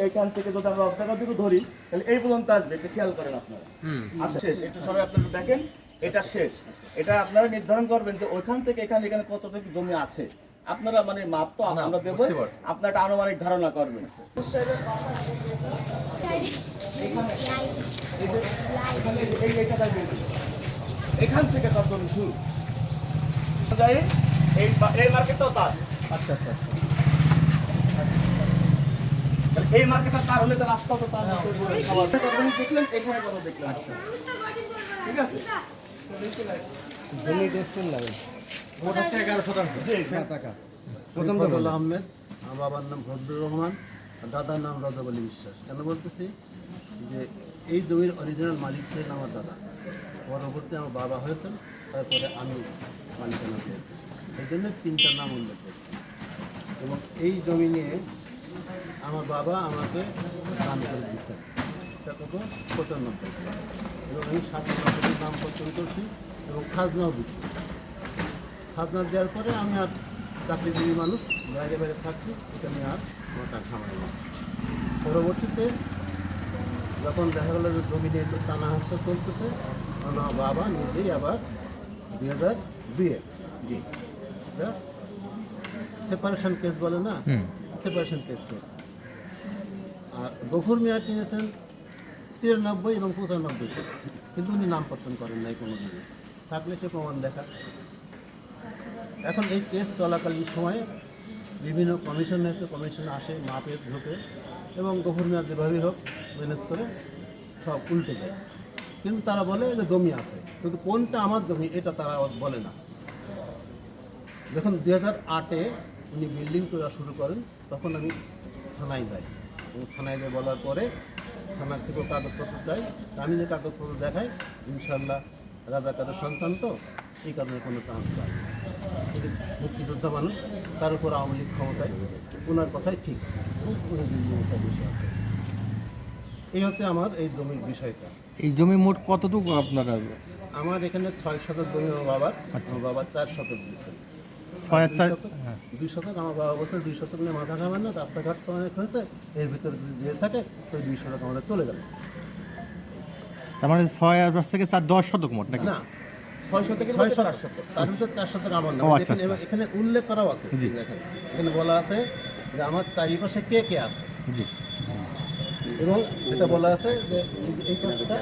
এখান থেকে যদি আমরা অবস্থাটা ধরি তাহলে এই পর্যন্ত আসবে, এটা খেয়াল করেন আপনারা। আচ্ছা শেষ, একটু সবাই আপনারা দেখেন, এটা শেষ। এটা আপনারা নির্ধারণ করবেন যে ওইখান থেকে এখানে কতটুকু জমি আছে। আপনারা মানে মাপ তো আমরা দেবো, আপনার একটা আনুমানিক ধারণা করবেন। এখান থেকে তার জমি শুরু এই মার্কেটটাও তার। আচ্ছা আচ্ছা, এই মার্কেটটা তার হলে তো রাস্তা তো তার দেখলেন, এখানে কথা দেখলেন। ঠিক আছে, জমি দেখছেন লাগে মোট হচ্ছে 11 শতাংশ টাকা। প্রথম ফজল আহমেদ, আমার বাবার নাম ফজলুর রহমান, দাদার নাম রাজাব আলী বিশ্বাস। কেন বলতেছি যে এই জমির অরিজিনাল মালিক ছিলেন আমার দাদা, পরবর্তী আমার বাবা হয়েছেন, তারপরে আমি মালিকানা পেয়েছি। এই জন্য 3টা নাম উল্লেখ করছি। এবং এই জমি নিয়ে আমার বাবা আমাকে দান করে দিয়েছেন, এটা কত 95, এবং আমি 97 নাম পছন্দ করছি এবং খাজনাও দিচ্ছি। খাজনা দেওয়ার পরে আমি আর চাকরিজীবী মানুষ, বাইরে বাইরে থাকছি, এটা নিয়ে আর আমার টাকা খামাই না। পরবর্তীতে যখন দেখা গেলো যে জমি নিয়ে একটু টানা হাসা চলতেছে, আমার বাবা নিজেই আবার 2002-এ সেপারেশন কেস বলে না, সেপারেশন কেস করেছে। আর গফুর মিয়া কিনেছেন 93 এবং 95, কিন্তু উনি নাম পত্তন করেন নাই কোনো দিকে, থাকলে সে প্রমাণ দেখা। এখন এই কেস চলাকালীন সময়ে বিভিন্ন কমিশন এসে, কমিশন আসে, মাপে ঢোকে, এবং গফুর মিয়া যেভাবেই হোক ম্যানেজ করে সব উল্টে যায়। কিন্তু তারা বলে যে জমি আছে, কিন্তু কোনটা আমার জমি এটা তারা বলে না। যখন 2008-এ উনি বিল্ডিং তোলা শুরু করেন, তখন আমি থানায় যাই, এবং থানায় গিয়ে বলার পরে থানার থেকেও কাগজপত্র চাই। আমি যে কাগজপত্র দেখাই, ইনশাল্লাহ রাজাকারের সন্তান তো, এই কারণে কোনো চান্স পাই না। মুক্তিযোদ্ধা মানুষ, তার উপর আওয়ামী লীগ ক্ষমতায়, ওনার কথাই ঠিক, উনি বিল্ডিংটা বসে আছে। এই হচ্ছে আমার এই জমির বিষয়টা। এই জমি মোট কতটুকু আপনারা? আমার এখানে 6 শতক জমি আমার বাবার, আমার বাবা 4 শতক দিয়েছেন। 2 শতক আমার বাবা বলছে 2 শতক নিয়ে মাথা খাবেন না, রাস্তাঘাট তো অনেক হয়েছে, এর ভিতরে যদি যেয়ে থাকে তো 2 শতক আমাদের চলে গেল। তার মানে 6 থেকে 4 10 শতক মোট নাকি? না, 6 শতক, তার ভিতরে 4 শতক আমার না। এখানে উল্লেখ করাও আছে, এখানে বলা আছে যে আমার চারিপাশে কে কে আছে, এবং এটা বলা আছে যে এই পাশটা,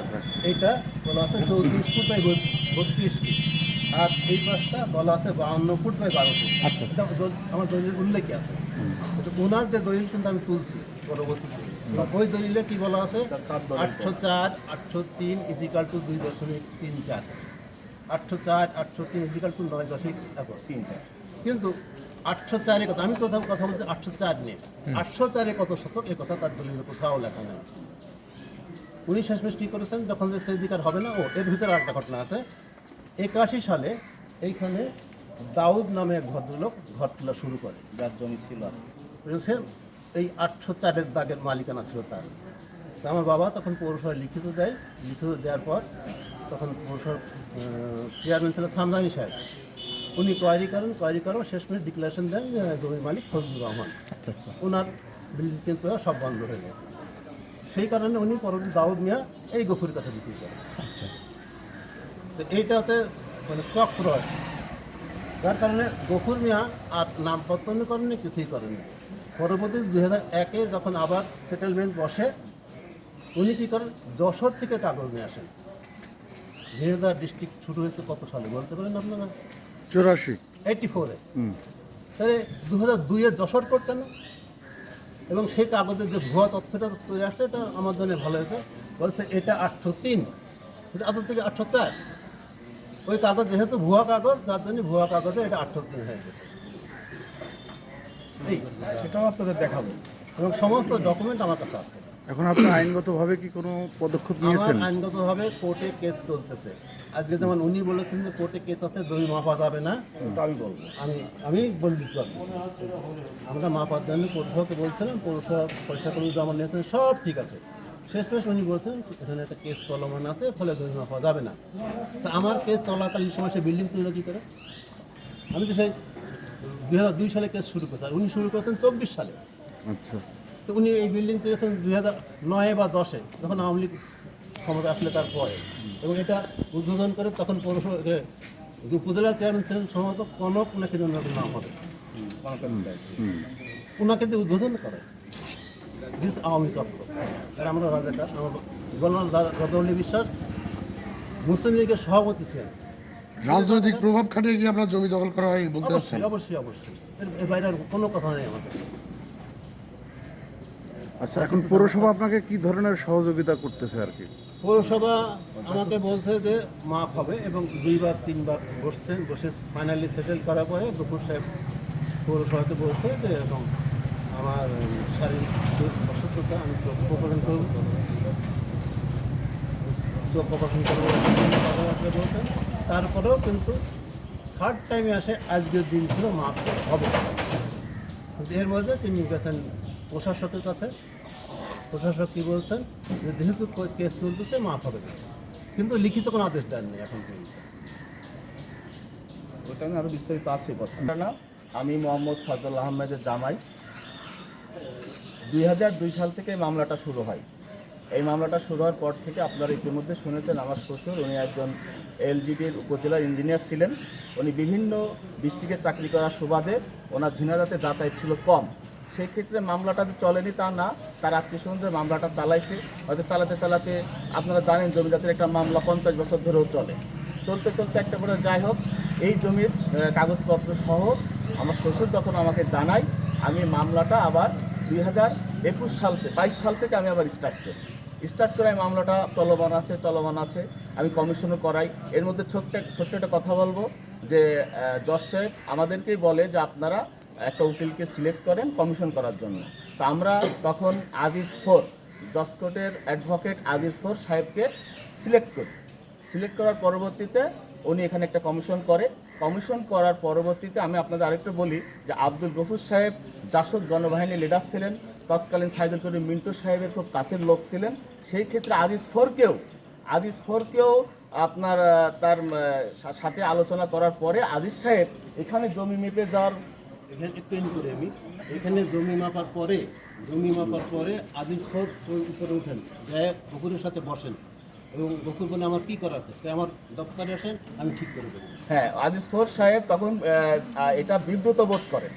এইটা বলা আছে 34 ফুট বাই 32 ফুট, আর এই পাশটা বলা আছে 52 ফুট বাই 12 ফুট। আচ্ছা, এটা আমার দলিলের উল্লেখই আছে। ওনার যে দলিল কিন্তু আমি তুলছি পরবর্তীতে, ওই দলিলে কি বলা আছে, 804, 803 ইজিক্যাল টু 2.34, 804, 803 ইজিক্যাল টু 9.34। কিন্তু 804-এ কথা, আমি কোথাও কথা বলছি 804 নিয়ে, 804-এ কত শতক এ কথা তার দলিলে কোথাও লেখা নাই। উনি শেষমেশ কী করেছেন, যখন যে সেদিকার হবে না, এর ভিতরে একটা ঘটনা আছে। 81 সালে এইখানে দাউদ নামে এক ভদ্রলোক ঘর তোলা শুরু করে, যার জমি ছিল, সে এই 804-এর দাগের মালিকানা ছিল তার। তো আমার বাবা তখন পৌরসভায় লিখিত দেয়, লিখিত দেওয়ার পর তখন পৌরসভার চেয়ারম্যান ছিল সামরানি সাহেব, উনি কোয়ারি করেন, শেষমেশ ডিক্লারেশন দেন জমির মালিক ফজলুর রহমান। আচ্ছা আচ্ছা, ওনার বিল্ডিং কিন্তু সব বন্ধ হয়ে যায়। সেই কারণে উনি পরবর্তী দাউদ মিয়া এই গফুরের কাছে বিক্রি করেন। আচ্ছা, তো এইটা হচ্ছে মানে চক্র, যার কারণে গফুর মিয়া আর নাম পত্তন করেননি, কিছুই করেননি। পরবর্তী 2001-এ যখন আবার সেটেলমেন্ট বসে, উনি কী করেন, যশোর থেকে কাগজ নিয়ে আসেন। ঝিনাইদহ ডিস্ট্রিক্ট শুরু হয়েছে কত সালে বলতে পারেন আপনারা? 84-এ। তাহলে 2002-এ যশোর করতেন না, এবং সেই কাগজের যে ভুয়া তথ্যটা তৈরি আসছে, এটা আমার জন্য ভালো হয়েছে। বলছে এটা 803, এটা আদর থেকে 804। ওই কাগজ যেহেতু ভুয়া কাগজ, যার জন্য ভুয়া কাগজে এটা 803 হয়ে গেছে। এই সেটাও আপনাদের দেখাবো, এবং সমস্ত ডকুমেন্ট আমার কাছে আছে। এখন আপনি আইনগতভাবে কি কোনো পদক্ষেপ নিয়েছেন? আমার আইনগতভাবে কোর্টে কেস চলতেছে। আজকে যেমন উনি বলেছেন যে কোর্টে কেস আছে, জমি মাপা যাবে না, আমি বলবো, আমি বলে দিতে পারবো। আমরা মাপার জন্য পৌরসভাকে বলছিলাম, পৌরসভা পয়সা করে জমা নিয়েছেন, সব ঠিক আছে। শেষমেশ উনি বলছেন এখানে একটা কেস চলমান আছে, ফলে জমি মাপা যাবে না। তা আমার কেস চলাকালীন সময় সে বিল্ডিং তৈরি কী করে? আমি তো সেই 2002 সালে কেস শুরু করেছে, আর উনি শুরু করেছেন 24 সালে। আচ্ছা, তো উনি এই বিল্ডিং করেছেন 2009 বা 10-এ, যখন আওয়ামী লীগ ক্ষমতা আসলে তারপরে, এবং এটা উদ্বোধন করে তখন উপজেলা চেয়ারম্যান ছিলেন সম্ভবত কনক নাকি নাম হবে, ওনাকে দিয়ে উদ্বোধন করে দিস আওয়ামী চক্র। আর আমরা রাজাকার, আমার গোলাম রাজাউলি বিশ্বাস মুসলিম লীগের সভাপতি ছিলেন। রাজনৈতিক প্রভাব খাটিয়ে কি আপনার জমি দখল করা হয় বলতে চাচ্ছেন? অবশ্যই অবশ্যই অবশ্যই, এর বাইরে আর কোনো কথা নেই আমাদের। আচ্ছা, এখন পৌরসভা আপনাকে কি ধরনের সহযোগিতা করতেছে আর কি? পৌরসভা আমাকে বলছে যে মাফ হবে, এবং 2 বা 3 বার বসে ফাইনালি সেটেল করার পরে দুপুর সাহেব পৌরসভাকে বলছে যে এরকম আমার শারীরিক অসুস্থতা, আমি চোখ অপারেশন করব, কথাবার্তা বলছেন। তারপরেও কিন্তু থার্ড টাইমে আসে আজকের দিন ছিল মাফ হবে, কিন্তু এর মধ্যে তিনি গেছেন প্রশাসকের কাছে। প্রশাসক কী বলছেন যে যেহেতু কেস চলতেছে মাফ হবে না, কিন্তু লিখিত কোনো আদেশ দেননি এখন পর্যন্ত। ওটা আরও বিস্তারিত আছে কথা না। আমি মোহাম্মদ ফাজল আহমেদের জামাই। 2002 সাল থেকে এই মামলাটা শুরু হয়। এই মামলাটা শুরু হওয়ার পর থেকে আপনারা ইতিমধ্যে শুনেছেন আমার শ্বশুর, উনি একজন এলজিডির উপজেলার ইঞ্জিনিয়ার ছিলেন। উনি বিভিন্ন ডিস্ট্রিক্টে চাকরি করার সুবাদে ওনার ঝিনাইদহে যাতায়াত ছিল কম। সেই ক্ষেত্রে মামলাটা যে চলেনি তা না, তার আত্মীয়স্বজনদের মামলাটা চালাইছে। হয়তো চালাতে চালাতে আপনারা জানেন জমিদাতের একটা মামলা 50 বছর ধরেও চলে। চলতে চলতে একটা করে যাই হোক, এই জমির কাগজপত্র সহ আমার শ্বশুর যখন আমাকে জানায়, আমি মামলাটা আবার 22 সাল থেকে আমি আবার স্টার্ট করে আমি মামলাটা চলমান আছে। আমি কমিশনও করাই। এর মধ্যে ছোট্ট একটা কথা বলবো যে জজ সাহেব আমাদেরকেই বলে যে আপনারা একটা উকিলকে সিলেক্ট করেন কমিশন করার জন্য। তো আমরা তখন আজিজ 4 জজ কোর্টের অ্যাডভোকেট আজিজ 4 সাহেবকে সিলেক্ট করার পরবর্তীতে উনি এখানে একটা কমিশন করার পরবর্তীতে আমি আপনাদের আরেকটু বলি যে আব্দুল গফুর সাহেব জাসদ গণবাহিনী লিডার ছিলেন, তৎকালীন সাইদুল করিম মিন্টু সাহেবের খুব কাছের লোক ছিলেন। সেই ক্ষেত্রে আজিজ ফোরকেও আপনার তার সাথে আলোচনা করার পরে আজিজ সাহেব এখানে জমি মেপে যাওয়ার এখানে একটু করি আমি, এখানে জমি মাপার পরে আজিজ ফোর উপরে উঠেন, যায় গফুরের সাথে বসেন, এবং গফুর বলে আমার কি করা আছে, আমার দপ্তরে আসেন, আমি ঠিক করে দেবো। হ্যাঁ, আজিজ ফোর সাহেব তখন এটা বিব্রত বোধ করেন।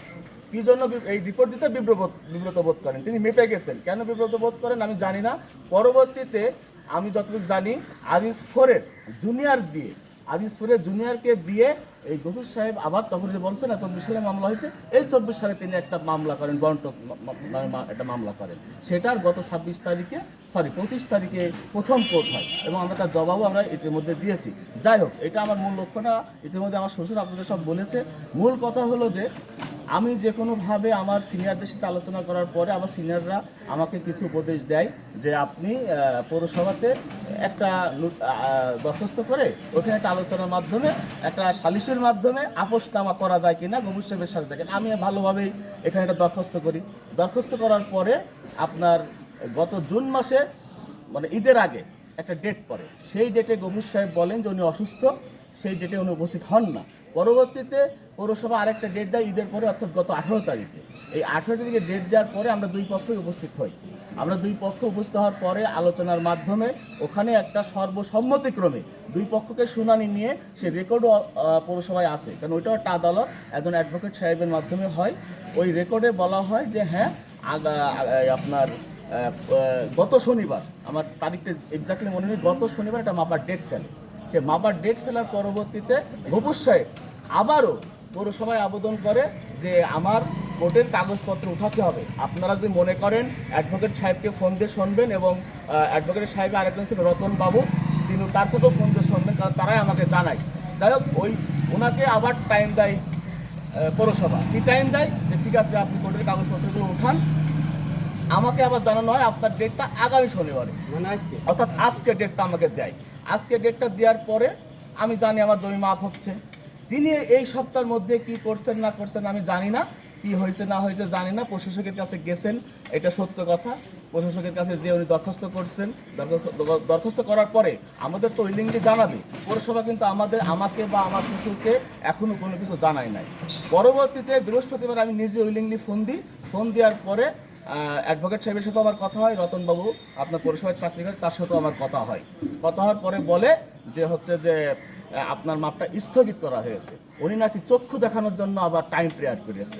কি জন্য এই রিপোর্ট দিতে বিব্রত বোধ করেন? তিনি মেপে গেছেন। কেন বিব্রত বোধ করেন আমি জানি না। পরবর্তীতে আমি যতটুকু জানি আজিজ ফোরের জুনিয়রকে দিয়ে এই গফুর সাহেব আবার তখন যে বলছেন না 24 সালে মামলা হয়েছে, এই 24 সালে তিনি একটা মামলা করেন, বন্টক একটা মামলা করেন। সেটার গত 25 তারিখে প্রথম কোর্ট হয়, এবং আমরা তার জবাবও আমরা ইতিমধ্যে দিয়েছি। যাই হোক, এটা আমার মূল লক্ষ্য না। ইতিমধ্যে আমার শ্বশুর আপনাদের সব বলেছে। মূল কথা হলো যে আমি যে কোনোভাবে আমার সিনিয়রদের সাথে আলোচনা করার পরে আমার সিনিয়ররা আমাকে কিছু উপদেশ দেয় যে আপনি পৌরসভাতে একটা দরখাস্ত করে ওখানে একটা আলোচনার মাধ্যমে একটা সালিশের মাধ্যমে আপোষনামা করা যায় কিনা গফুর সাহেবের সাথে। দেখেন আমি ভালোভাবেই এখানে একটা দরখাস্ত করার পরে আপনার গত জুন মাসে মানে ঈদের আগে একটা ডেট পড়ে। সেই ডেটে গফুর সাহেব বলেন যে উনি অসুস্থ, সেই ডেটে উনি উপস্থিত হন না। পরবর্তীতে পৌরসভা আরেকটা ডেট দেয় ঈদের পরে, অর্থাৎ গত 18 তারিখে। এই 18 তারিখে ডেট দেওয়ার পরে আমরা দুই পক্ষই উপস্থিত হই। উপস্থিত হওয়ার পরে আলোচনার মাধ্যমে ওখানে একটা সর্বসম্মতিক্রমে দুই পক্ষকে শুনানি নিয়ে সে রেকর্ডও পৌরসভায় আসে, কারণ ওইটাও একটা আদালত একজন অ্যাডভোকেট সাহেবের মাধ্যমে হয়। ওই রেকর্ডে বলা হয় যে হ্যাঁ আপনার গত শনিবার, আমার তারিখটা এক্স্যাক্টলি মনে নেই, গত শনিবার একটা মাপার ডেট ফেলে। সে মাপার ডেট ফেলার পরবর্তীতে গফুর সাহেব আবারও পৌরসভায় আবেদন করে যে আমার কোর্টের কাগজপত্র উঠাতে হবে। আপনারা যদি মনে করেন অ্যাডভোকেট সাহেবকে ফোন দিয়ে শুনবেন, এবং অ্যাডভোকেট সাহেব আরেকজন ছিল রতন বাবু, তিনি তার থেকেও ফোন দিয়ে শুনবেন, কারণ তারাই আমাকে জানায়। যাই হোক, ওনাকে আবার টাইম দেয় পৌরসভা। কি টাইম দেয় যে ঠিক আছে আপনি কোর্টের কাগজপত্রগুলো উঠান। আমাকে আবার জানানো হয় আপনার ডেটটা আগামী শনিবারে, মানে অর্থাৎ আজকে ডেটটা আমাকে দেয়। আজকে ডেটটা দেওয়ার পরে আমি জানি আমার জমি মাপ হচ্ছে। তিনি এই সপ্তাহের মধ্যে কি করছেন না করছেন আমি জানি না, কি হয়েছে না হয়েছে জানি না। প্রশাসকের কাছে গেছেন, এটা সত্য কথা। প্রশাসকের কাছে যে উনি দরখাস্ত করছেন, দরখাস্ত করার পরে আমাদের তো উইলিংলি জানাবে। পৌরসভা কিন্তু আমাকে বা আমার শ্বশুরকে এখনো কোনো কিছু জানায় নাই। পরবর্তীতে বৃহস্পতিবার আমি নিজে উইলিংলি ফোন দেওয়ার পরে অ্যাডভোকেট সাহেবের সাথেও আমার কথা হয়, রতনবাবু আপনার পৌরসভার চাকরি করে, তার সাথেও আমার কথা হয়। কথা হওয়ার পরে বলে যে আপনার মাপটা স্থগিত করা হয়েছে। উনি নাকি চক্ষু দেখানোর জন্য আবার টাইম পিরিয়ড করেছে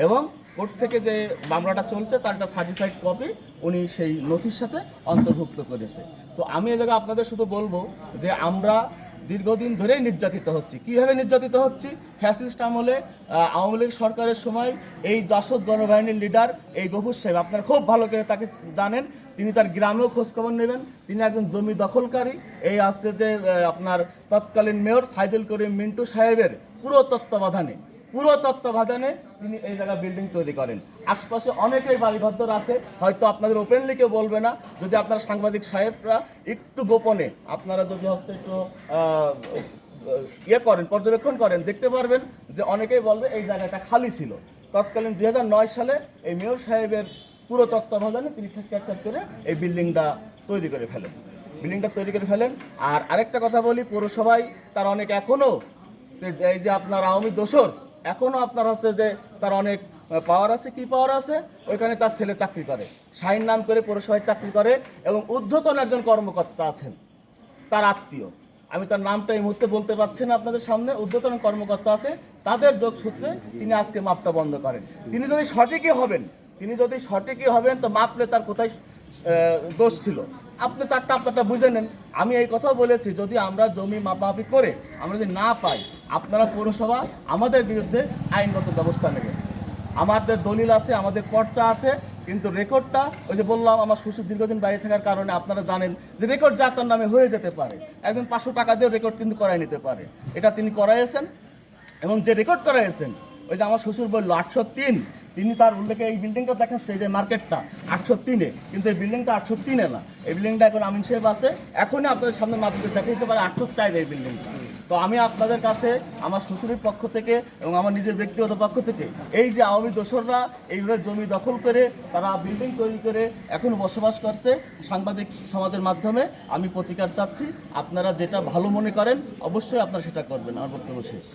এবং কোর্ট থেকে যে মামলাটা চলছে তার একটা সার্টিফাইড কপি উনি সেই নথির সাথে অন্তর্ভুক্ত করেছে। তো আমি এ জায়গায় আপনাদের শুধু বলবো যে আমরা দীর্ঘদিন ধরেই নির্যাতিত হচ্ছি। কীভাবে নির্যাতিত হচ্ছি? ফ্যাসিস্ট আমলে আওয়ামী লীগ সরকারের সময় এই জাসদ গণবাহিনীর লিডার এই গফুর সাহেব, আপনারা খুব ভালো করে তাকে জানেন, তিনি তার গ্রামেও খোঁজখবর নেবেন। তিনি একজন জমি দখলকারী। এই হচ্ছে যে আপনার তৎকালীন মেয়র সাইদুল করিম মিন্টু সাহেবের পুরো তত্ত্বাবধানে তিনি এই জায়গায় বিল্ডিং তৈরি করেন। আশপাশে অনেকেই বাড়িঘর আছে, হয়তো আপনাদের ওপেনলি কেউ বলবে না। যদি আপনারা সাংবাদিক সাহেবরা একটু গোপনে আপনারা যদি একটু পর্যবেক্ষণ করেন, দেখতে পারবেন যে অনেকেই বলবে এই জায়গাটা খালি ছিল। তৎকালীন 2009 সালে এই মেয়র সাহেবের পুরো তত্ত্বাবধানে তিনি ঠিকঠাক করে এই বিল্ডিংটা তৈরি করে ফেলেন। আর আরেকটা কথা বলি, পৌরসভায় তার অনেক এখনো এই যে আপনার আওয়ামী দোসর এখনো আপনার হচ্ছে যে তার অনেক পাওয়ার আছে। কি পাওয়ার আছে? ওইখানে তার ছেলে চাকরি করে, শাহিন নাম করে পৌরসভায় চাকরি করে এবং ঊর্ধ্বতন একজন কর্মকর্তা আছেন, তার আত্মীয়, আমি তার নামটা এই মুহূর্তে বলতে পারছি না আপনাদের সামনে, ঊর্ধ্বতন কর্মকর্তা আছে, তাদের যোগসূত্রে তিনি আজকে মাপটা বন্ধ করেন। তিনি যদি সঠিকই হবেন তো মাপলে তার কোথায় দোষ ছিল আপনি আপনারটা বুঝে নেন। আমি এই কথাও বলেছি, যদি আমরা জমি মাপামাপি করে আমরা যদি না পাই, আপনারা পৌরসভা আমাদের বিরুদ্ধে আইনগত ব্যবস্থা নেবেন। আমাদের দলিল আছে, আমাদের পর্চা আছে, কিন্তু রেকর্ডটা ওই যে বললাম আমার শ্বশুর দীর্ঘদিন বাইরে থাকার কারণে আপনারা জানেন যে রেকর্ড যা তার নামে হয়ে যেতে পারে। একদিন 500 টাকা দিয়েও রেকর্ড কিন্তু করাই নিতে পারে। এটা তিনি করাইয়েছেন এবং যে রেকর্ড করাইয়েছেন ওই যে আমার শ্বশুর বললো 803, তিনি তার উল্লেখে এই বিল্ডিংটা দেখাচ্ছে যে মার্কেটটা 803-এ, কিন্তু এই বিল্ডিংটা 803-এ না। এই বিল্ডিংটা এখন আমিন সাহেব আছে, এখনই আপনাদের সামনে মার্কেটে দেখা দিতে পারে 804 এই বিল্ডিংটা। তো আমি আপনাদের কাছে আমার শ্বশুরের পক্ষ থেকে এবং আমার নিজের ব্যক্তিগত পক্ষ থেকে এই যে আওয়ামী দোসররা এইভাবে জমি দখল করে তারা বিল্ডিং তৈরি করে এখনো বসবাস করছে, সাংবাদিক সমাজের মাধ্যমে আমি প্রতিকার চাচ্ছি। আপনারা যেটা ভালো মনে করেন অবশ্যই আপনারা সেটা করবেন। আমার বক্তব্য শেষ।